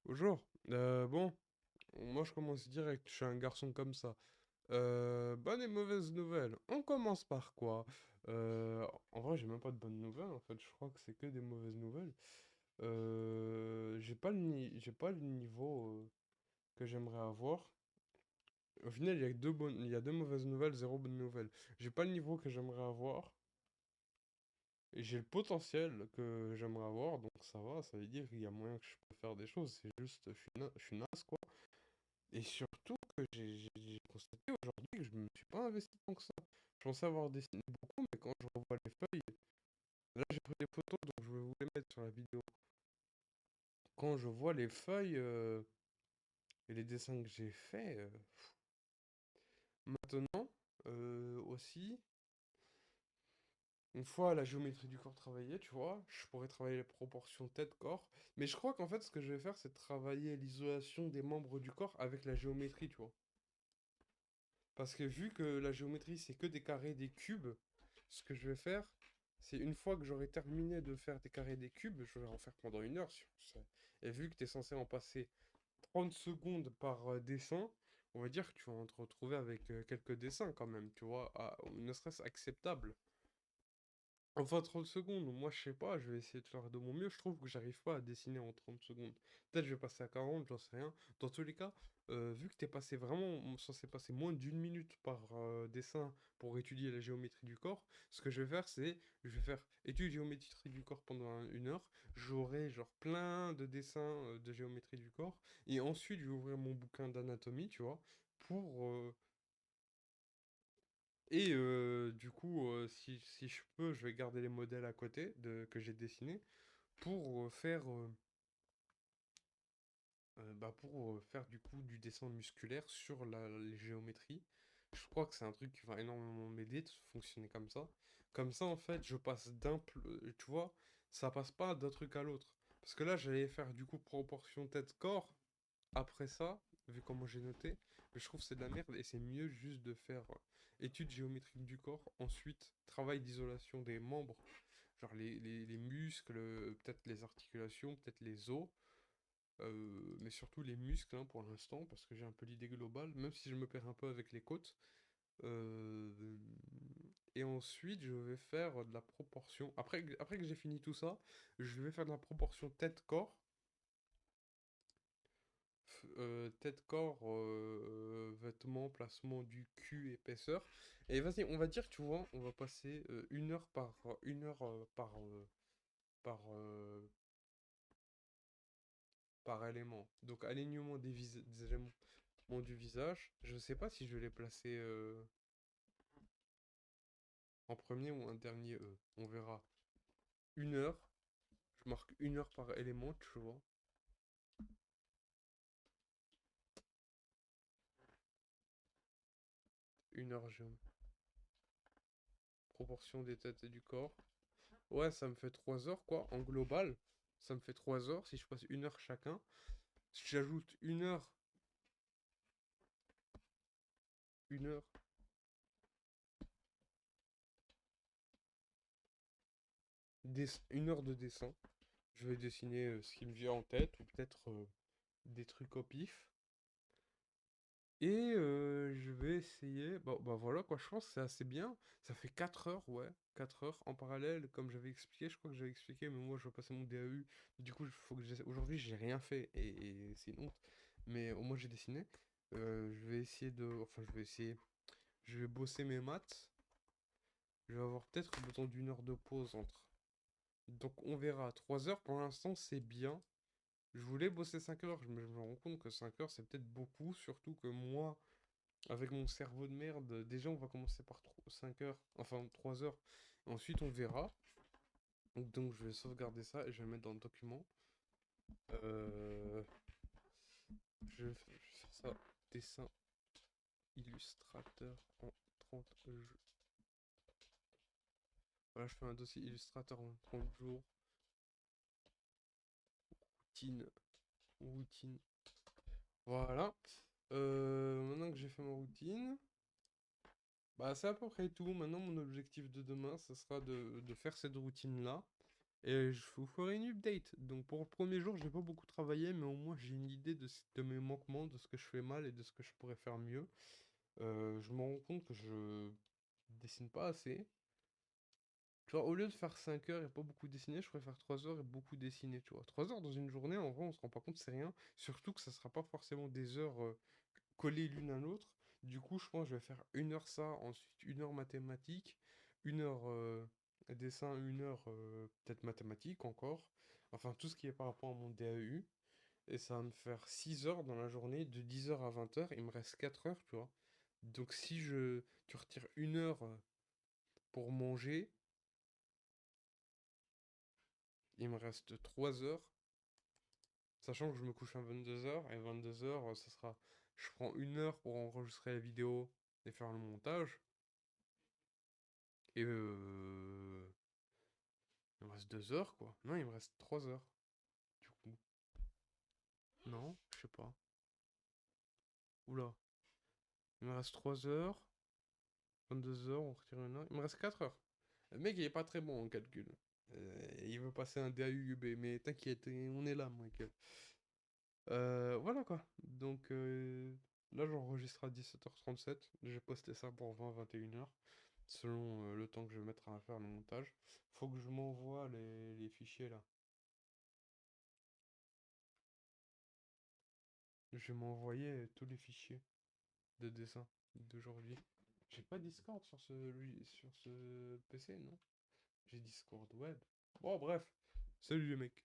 Bonjour. Bon, moi je commence direct, je suis un garçon comme ça. Bonnes et mauvaises nouvelles. On commence par quoi? En vrai, j'ai même pas de bonnes nouvelles, en fait, je crois que c'est que des mauvaises nouvelles. J'ai pas le niveau que j'aimerais avoir. Au final, il y a deux mauvaises nouvelles, zéro bonne nouvelle. J'ai pas le niveau que j'aimerais avoir. Et j'ai le potentiel que j'aimerais avoir, donc ça va, ça veut dire qu'il y a moyen que je peux faire des choses. C'est juste, je suis naze, quoi. Et surtout que j'ai constaté aujourd'hui que je me suis pas investi tant que ça. Je pensais avoir dessiné beaucoup, mais quand je revois les feuilles, là j'ai pris des photos, donc je vais vous les mettre sur la vidéo. Quand je vois les feuilles et les dessins que j'ai faits, maintenant aussi, une fois la géométrie du corps travaillée, tu vois, je pourrais travailler les proportions tête-corps. Mais je crois qu'en fait, ce que je vais faire, c'est travailler l'isolation des membres du corps avec la géométrie, tu vois. Parce que vu que la géométrie, c'est que des carrés, des cubes, ce que je vais faire, c'est une fois que j'aurai terminé de faire des carrés, des cubes, je vais en faire pendant une heure. Et vu que tu es censé en passer 30 secondes par dessin, on va dire que tu vas te retrouver avec quelques dessins quand même, tu vois, ne serait-ce acceptable. Enfin, 30 secondes, moi je sais pas, je vais essayer de faire de mon mieux. Je trouve que j'arrive pas à dessiner en 30 secondes. Peut-être je vais passer à 40, j'en sais rien. Dans tous les cas, vu que t'es passé vraiment censé passer moins d'une minute par dessin pour étudier la géométrie du corps, ce que je vais faire, c'est je vais faire étude géométrie du corps pendant une heure. J'aurai genre plein de dessins de géométrie du corps. Et ensuite, je vais ouvrir mon bouquin d'anatomie, tu vois, pour du coup, si je peux, je vais garder les modèles à côté que j'ai dessinés pour faire du coup du dessin musculaire sur les géométries. Je crois que c'est un truc qui va énormément m'aider de fonctionner comme ça. Comme ça, en fait, je passe tu vois, ça passe pas d'un truc à l'autre. Parce que là, j'allais faire du coup proportion tête-corps après ça, vu comment j'ai noté, mais je trouve que c'est de la merde et c'est mieux juste de faire étude géométrique du corps, ensuite travail d'isolation des membres, genre les muscles, peut-être les articulations, peut-être les os, mais surtout les muscles hein, pour l'instant, parce que j'ai un peu l'idée globale, même si je me perds un peu avec les côtes. Euh, et ensuite, je vais faire de la proportion. Après que j'ai fini tout ça, je vais faire de la proportion tête-corps. Tête-corps, vêtements, placement du cul, épaisseur. Et vas-y, on va dire, tu vois, on va passer une heure par, par élément. Donc alignement des éléments du visage. Je sais pas si je vais les placer en premier ou en dernier. On verra. Une heure. Je marque une heure par élément, tu vois. Une heure, proportion des têtes et du corps. Ouais, ça me fait 3 heures, quoi, en global. Ça me fait 3 heures si je passe une heure chacun. Si j'ajoute une heure, une heure de dessin, je vais dessiner ce qui me vient en tête, ou peut-être des trucs au pif. Et je vais essayer. Bah voilà quoi, je pense que c'est assez bien. Ça fait 4 heures, ouais. 4 heures en parallèle, comme j'avais expliqué. Je crois que j'avais expliqué, mais moi je vais passer mon DAU. Du coup, il faut que j'essaie. Aujourd'hui, j'ai rien fait et c'est une honte. Mais au moins, j'ai dessiné. Je vais essayer de. Enfin, je vais essayer. Je vais bosser mes maths. Je vais avoir peut-être besoin d'une heure de pause entre. Donc on verra. 3 heures pour l'instant, c'est bien. Je voulais bosser 5 heures. Je me rends compte que 5 heures, c'est peut-être beaucoup. Surtout que moi. Avec mon cerveau de merde, déjà on va commencer par 5 heures, enfin 3 heures. Ensuite on verra. Donc je vais sauvegarder ça et je vais le mettre dans le document. Euh, je vais faire ça, dessin illustrateur en 30 jours. Voilà, je fais un dossier illustrateur en 30 jours. Routine, routine. Voilà. Maintenant que j'ai fait ma routine, bah c'est à peu près tout. Maintenant mon objectif de demain, ce sera de faire cette routine-là. Et je vous ferai une update. Donc pour le premier jour, j'ai pas beaucoup travaillé, mais au moins j'ai une idée de mes manquements, de ce que je fais mal et de ce que je pourrais faire mieux. Je me rends compte que je dessine pas assez. Tu vois, au lieu de faire 5 heures et pas beaucoup dessiner, je préfère 3 heures et beaucoup dessiner, tu vois. 3 heures dans une journée, en vrai, on se rend pas compte, c'est rien. Surtout que ça sera pas forcément des heures collées l'une à l'autre. Du coup, je pense que je vais faire 1 heure ça, ensuite 1 heure mathématiques, 1 heure dessin, 1 heure peut-être mathématiques encore. Enfin, tout ce qui est par rapport à mon DAU. Et ça va me faire 6 heures dans la journée, de 10 heures à 20 heures. Il me reste 4 heures, tu vois. Donc si tu retires 1 heure pour manger, il me reste 3 heures. Sachant que je me couche à 22 heures. Et 22 heures, ça sera... Je prends 1 heure pour enregistrer la vidéo et faire le montage. Et il me reste 2 heures, quoi. Non, il me reste 3 heures, du coup. Non, je sais pas. Oula. Il me reste 3 heures. 22 heures, on retire 1 heure. Il me reste 4 heures. Le mec, il est pas très bon en calcul. Il veut passer un DAU-UB, mais t'inquiète, on est là, Michael. Voilà quoi. Donc là, j'enregistre à 17h37. J'ai posté ça pour 20-21 heures, selon le temps que je vais mettre à faire le montage. Faut que je m'envoie les fichiers là. Je vais m'envoyer tous les fichiers de dessin d'aujourd'hui. J'ai pas Discord sur ce PC, non? J'ai Discord web. Bon, bref. Salut les mecs.